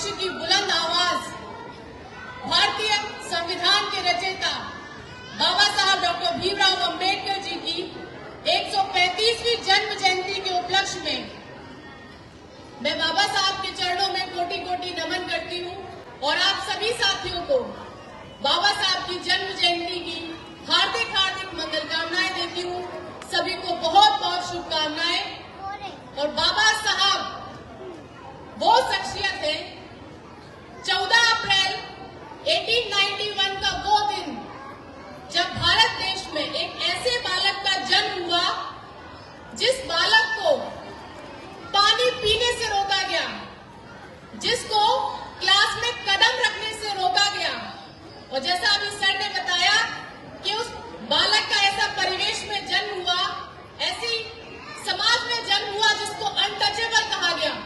भविष्य की बुलंद आवाज भारतीय संविधान के रचयिता बाबा साहब डॉक्टर भीमराव अंबेडकर जी की 135वीं जन्म जयंती के उपलक्ष्य में मैं बाबा साहब के चरणों में कोटि कोटि नमन करती हूँ और आप सभी साथियों को बाबा साहब की जन्म जयंती की हार्दिक हार्दिक मंगल कामनाएं देती हूँ। सभी को बहुत बहुत शुभकामनाएं। और बाबा साहब वो शख्सियत है, 14 अप्रैल 1891 का वो दिन जब भारत देश में एक ऐसे बालक का जन्म हुआ जिस बालक को पानी पीने से रोका गया, जिसको क्लास में कदम रखने से रोका गया। और जैसा अभी सर ने बताया कि उस बालक का ऐसा परिवेश में जन्म हुआ, ऐसी समाज में जन्म हुआ जिसको अनटचेबल कहा गया।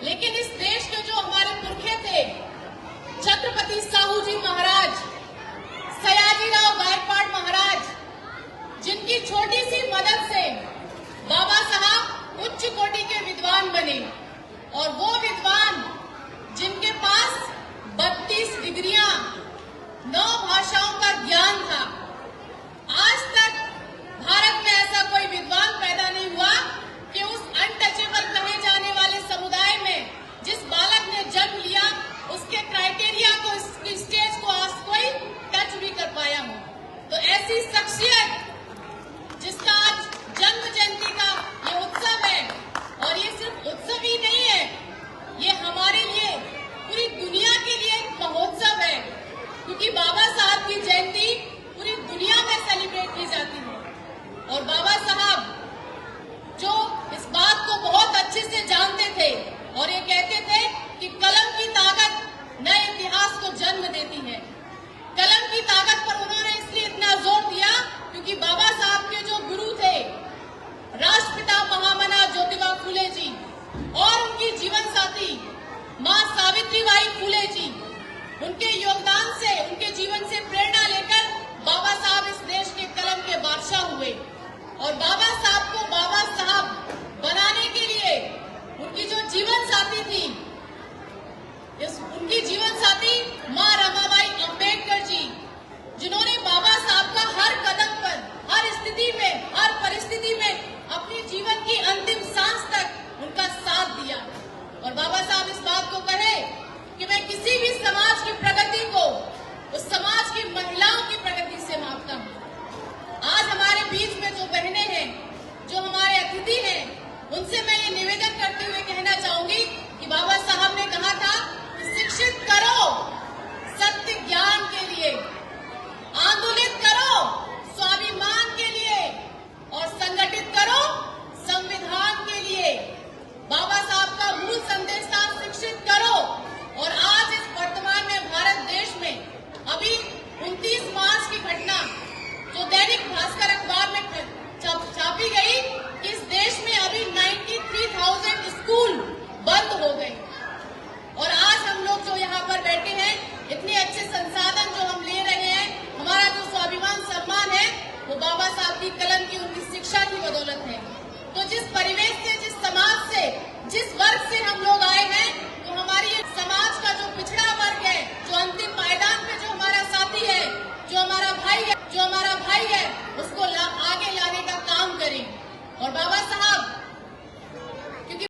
लेकिन इस देश के जो हमारे पुरखे थे, छत्रपति साहू जी महाराज, सयाजीराव गायकवाड़ महाराज, जिनकी छोटी सी मदद से बाबा साहब उच्च कोटि के विद्वान बने, और वो विद्वान जिनके पास 32 डिग्रियां, 9 भाषाओं का ज्ञान था। आज तक भारत में ऐसा कोई विद्वान पैदा नहीं हुआ कि उस अनटचेबल कहे जाने वाले समुदाय में जिस बालक ने जन्म लिया उसके क्राइटेरिया को, इसकी स्टेज को आज कोई टच भी कर पाया हो। तो ऐसी शख्सियत जिसका आज जन्म जयंती का ये उत्सव है, और ये सिर्फ उत्सव ही नहीं है, ये हमारे लिए, पूरी दुनिया के लिए एक महोत्सव है, क्योंकि बाबा साहब की जयंती पूरी दुनिया में सेलिब्रेट की जाती है। और बाबा साहब जो इस बात को बहुत अच्छे से जानते थे और ये कहते थे कि कलम की ताकत नए इतिहास को जन्म देती है। कलम की ताकत पर उन्होंने इसलिए इतना जोर दिया क्योंकि बाबा साहब के जो गुरु थे, राष्ट्रपिता महामना ज्योतिबा फूले जी, और उनकी जीवन साथी मां सावित्रीबाई फूले जी, उनके योगदान से, उनके जीवन से प्रेरणा लेकर बाबा साहब इस देश के कलम के बादशाह हुए। और बाबा साहब को बाबा साहब बनाने के